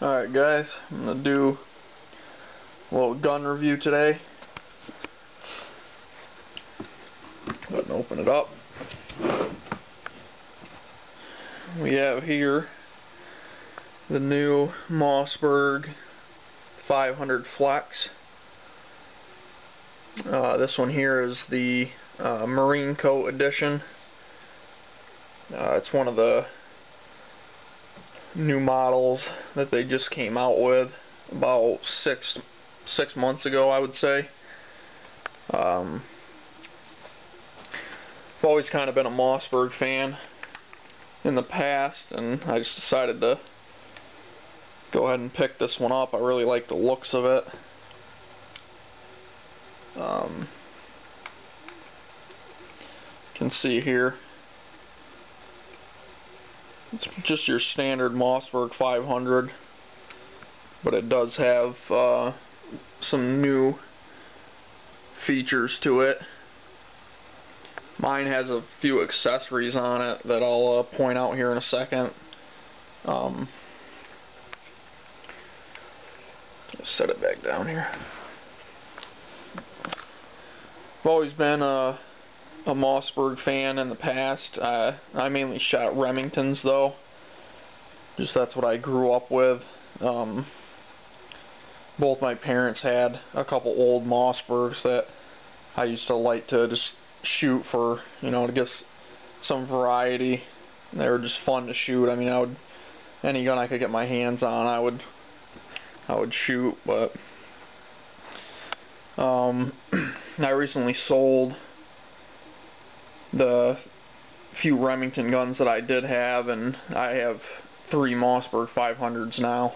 Alright guys, I'm going to do a little gun review today. Go ahead and open it up. We have here the new Mossberg 500 Flex. This one here is the Marine Coat edition. It's one of the new models that they just came out with about six months ago, I would say. I've always kind of been a Mossberg fan in the past, and I just decided to go ahead and pick this one up. I really like the looks of it. You can see here, it's just your standard Mossberg 500, but it does have some new features to it. Mine has a few accessories on it that I'll point out here in a second. Just set it back down here. I've always been a Mossberg fan in the past. I mainly shot Remingtons though. Just that's what I grew up with. Both my parents had a couple old Mossbergs that I used to like to just shoot for, you know, to get some variety. They were just fun to shoot. I mean, any gun I could get my hands on, I would shoot. But I recently sold the few Remington guns that I did have, and I have 3 Mossberg 500s now.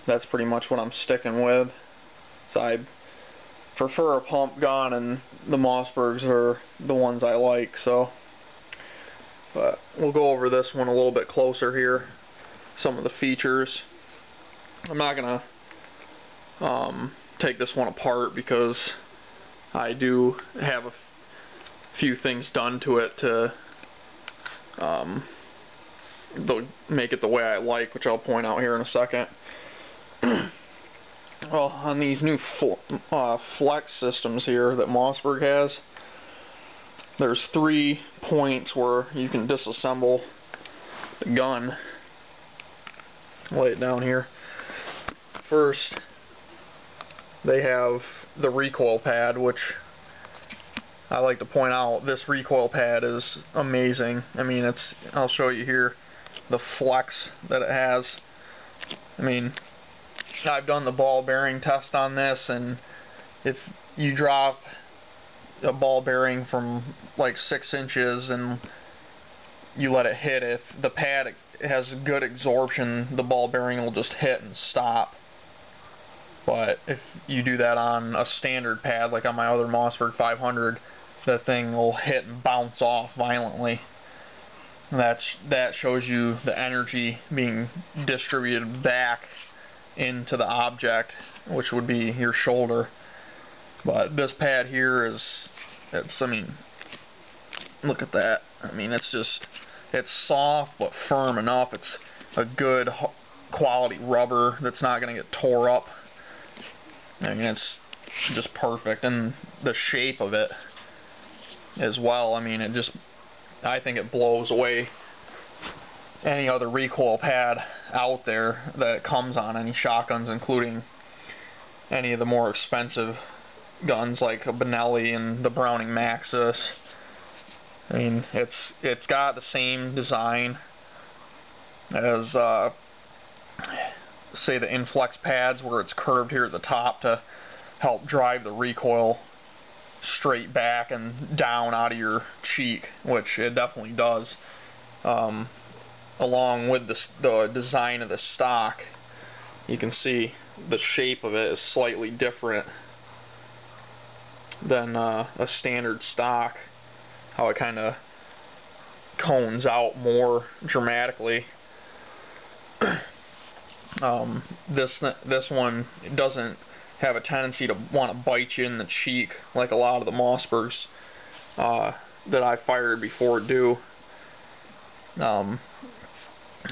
That's pretty much what I'm sticking with. So I prefer a pump gun, and the Mossbergs are the ones I like. So, but we'll go over this one a little bit closer here. Some of the features. I'm not gonna take this one apart because I do have a few things done to it to make it the way I like, which I'll point out here in a second. Well, on these new flex systems here that Mossberg has, there's 3 points where you can disassemble the gun. Lay it down here. First, they have the recoil pad, which I like to point out. This recoil pad is amazing. I mean, I'll show you here the flex that it has. I mean, I've done the ball bearing test on this, and if you drop a ball bearing from like 6 inches and you let it hit, if the pad has good absorption, the ball bearing will just hit and stop. But if you do that on a standard pad, like on my other Mossberg 500, the thing will hit and bounce off violently. That shows you the energy being distributed back into the object, which would be your shoulder. But this pad here I mean, look at that. I mean, it's soft but firm enough. It's a good quality rubber that's not going to get tore up. I mean, it's just perfect, and the shape of it as well. I mean, I think it blows away any other recoil pad out there that comes on any shotguns, including any of the more expensive guns like a Benelli and the Browning Maxus. I mean, it's got the same design as say the Inflex pads, where it's curved here at the top to help drive the recoil straight back and down out of your cheek, which it definitely does. Along with the design of the stock, you can see the shape of it is slightly different than a standard stock, how it kind of cones out more dramatically. This one doesn't have a tendency to want to bite you in the cheek like a lot of the Mossbergs that I fired before do.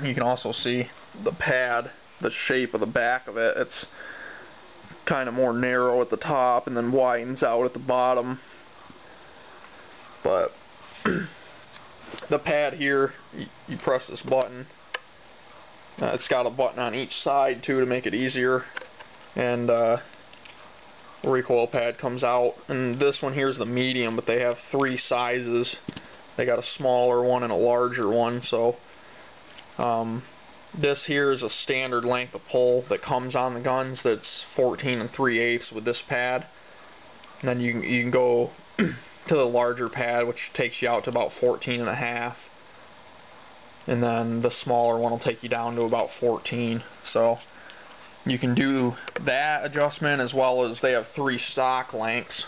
You can also see the pad, the shape of the back of it. It's kind of more narrow at the top and then widens out at the bottom. But the pad here, you press this button. It's got a button on each side too to make it easier. And recoil pad comes out. And this one here is the medium, but they have 3 sizes. They got a smaller one and a larger one. So this here is a standard length of pull that comes on the guns. That's 14 3/8 with this pad. And then you can go to the larger pad, which takes you out to about 14 1/2. And then the smaller one will take you down to about 14. So you can do that adjustment, as well as they have 3 stock lengths,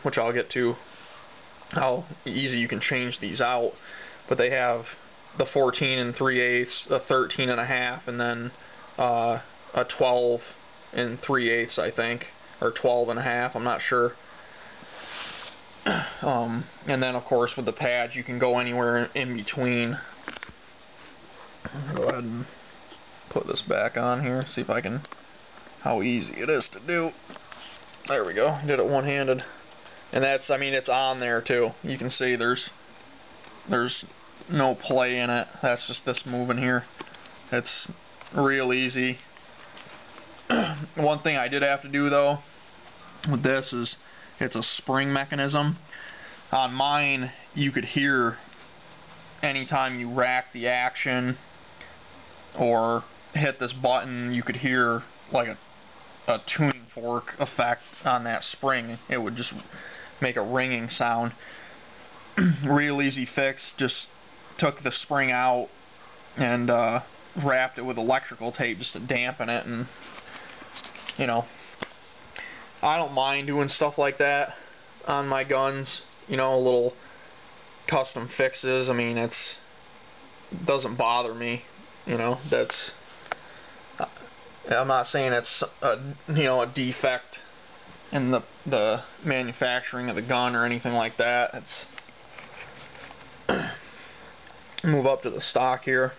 which I'll get to how easy you can change these out. But they have the 14 3/8, a 13 1/2, and then a 12 3/8, I think, or 12 1/2. I'm not sure. And then of course with the pads you can go anywhere in between. Go ahead and put this back on here, see if I can, how easy it is to do. There we go, did it one-handed. And that's, I mean, it's on there too. You can see there's no play in it. That's just this moving here. It's real easy. One thing I did have to do though with this is it's a spring mechanism. On mine, you could hear anytime you rack the action or hit this button, you could hear like a tuning fork effect on that spring. It would just make a ringing sound. Real easy fix. Just took the spring out and wrapped it with electrical tape just to dampen it, and you know, I don't mind doing stuff like that on my guns, you know, little custom fixes. I mean, it doesn't bother me, you know. That's, I'm not saying it's a, you know, a defect in the manufacturing of the gun or anything like that. It's move up to the stock here.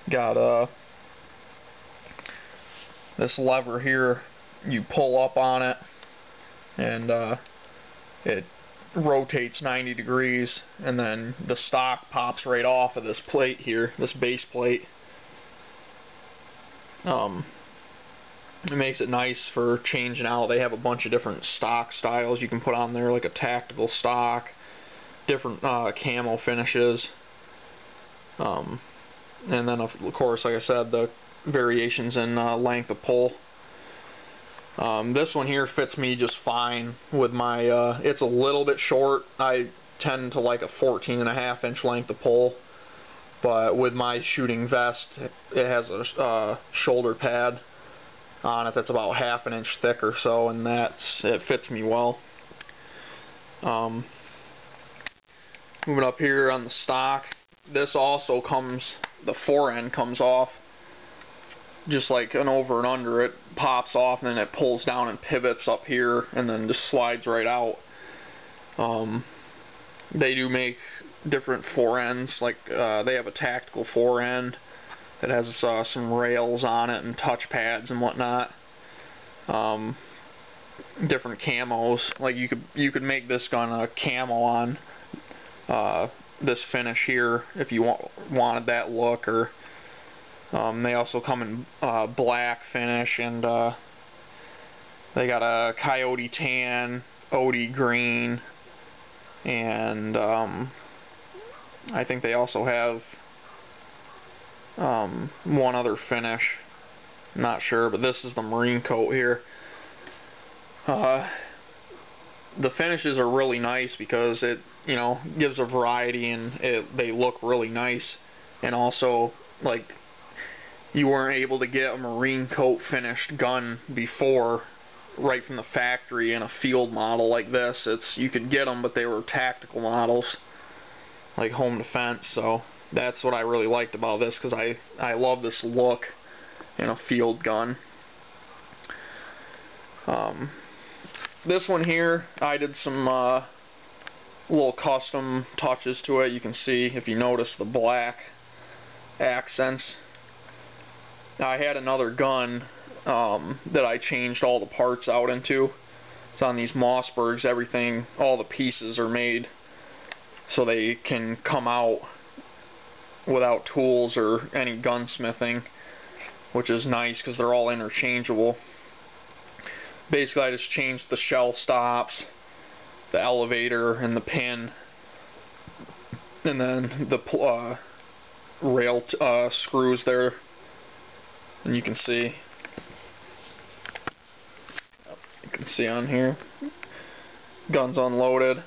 Got this lever here. You pull up on it, and it rotates 90 degrees, and then the stock pops right off of this plate here, this base plate. It makes it nice for changing out. They have a bunch of different stock styles you can put on there, like a tactical stock, different camo finishes, and then of course, like I said, the variations in length of pull. This one here fits me just fine with my, it's a little bit short. I tend to like a 14 1/2 inch length of pull, but with my shooting vest, it has a shoulder pad on it that's about 1/2 inch thick or so, and it fits me well. Moving up here on the stock, this also comes, the fore end comes off just like an over and under. It pops off and then it pulls down and pivots up here and then just slides right out. They do make different fore ends, like they have a tactical fore end that has some rails on it and touch pads and whatnot. Different camos, like you could make this gun a camo on this finish here if you wanted that look, or they also come in black finish, and they got a coyote tan, OD green, and I think they also have one other finish. I'm not sure, but this is the marine coat here. The finishes are really nice because it, you know, gives a variety, and they look really nice. And also, like, you weren't able to get a marine coat finished gun before, right from the factory, in a field model like this. You could get them, but they were tactical models, like home defense. So that's what I really liked about this, because I love this look in a field gun. This one here, I did some little custom touches to it. You can see, if you notice, the black accents. Now, I had another gun that I changed all the parts out into. It's on these Mossbergs. Everything, all the pieces are made so they can come out without tools or any gunsmithing, which is nice because they're all interchangeable. Basically, I just changed the shell stops, the elevator, and the pin, and then the rail screws there. And you can see on here, gun's unloaded,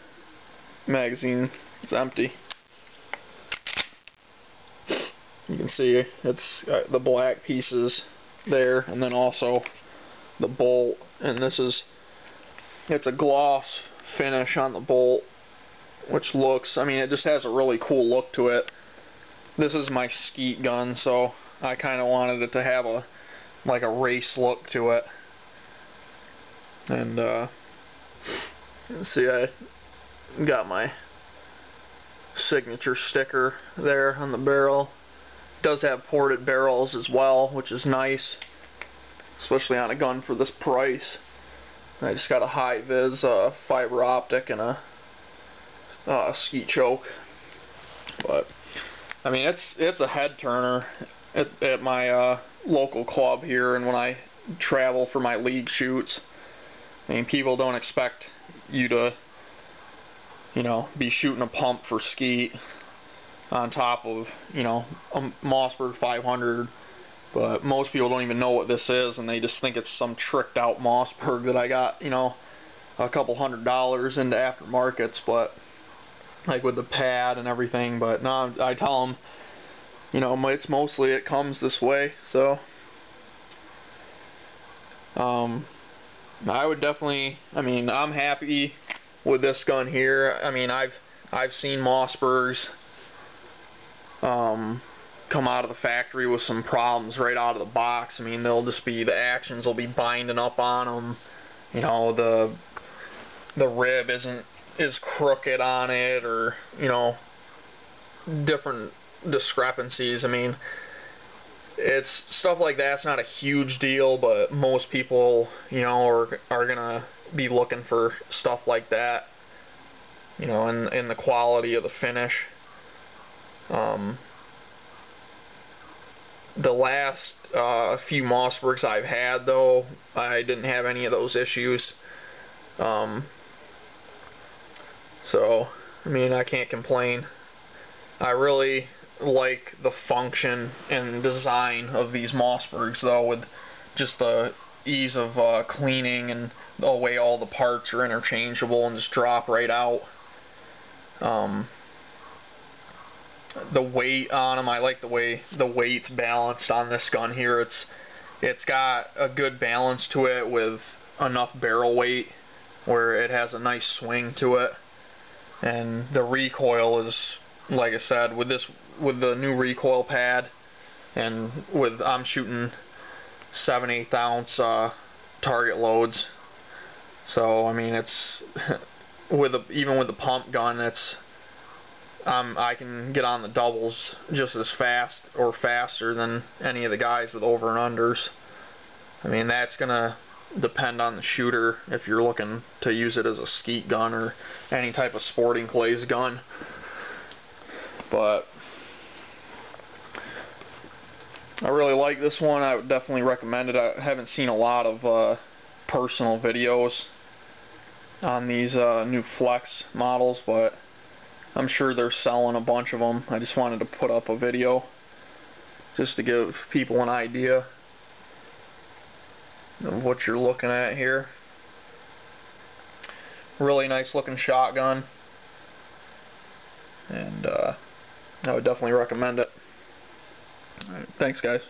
magazine is empty. You can see it's the black pieces there, and then also the bolt, and it's a gloss finish on the bolt, which looks, I mean, it just has a really cool look to it. This is my skeet gun, so I kind of wanted it to have like a race look to it. And see, I got my signature sticker there on the barrel. It does have ported barrels as well, which is nice, especially on a gun for this price. I just got a high vis fiber optic and a skeet choke. But I mean, it's a head turner at my local club here, and when I travel for my league shoots, I mean, people don't expect you to, you know, be shooting a pump for skeet on top of, you know, a Mossberg 500, but most people don't even know what this is, and they just think it's some tricked out Mossberg that I got, you know, a couple $100s into aftermarkets, but like with the pad and everything. But no, I tell them, you know, it's mostly, it comes this way. So I would definitely, I mean, I'm happy with this gun here. I mean, I've seen Mossbergs come out of the factory with some problems right out of the box. I mean, they'll just be, the actions will be binding up on them. You know, the rib is crooked on it, or, you know, different discrepancies. I mean, it's stuff like that's not a huge deal, but most people, you know, are gonna be looking for stuff like that, you know, in the quality of the finish. The last few Mossbergs I've had, though, I didn't have any of those issues. So, I mean, I can't complain. I really like the function and design of these Mossbergs, though, with just the ease of cleaning and the way all the parts are interchangeable and just drop right out. The weight on them, I like the way the weight's balanced on this gun here. It's got a good balance to it with enough barrel weight where it has a nice swing to it. And the recoil is, like I said, with the new recoil pad, and I'm shooting 7/8 ounce target loads. So I mean, it's even with the pump gun, I can get on the doubles just as fast or faster than any of the guys with over and unders. I mean, that's gonna depend on the shooter if you're looking to use it as a skeet gun or any type of sporting clays gun. But I really like this one. I would definitely recommend it. I haven't seen a lot of personal videos on these new Flex models, but I'm sure they're selling a bunch of them. I just wanted to put up a video just to give people an idea of what you're looking at here. Really nice looking shotgun, and I would definitely recommend it. Alright, thanks guys.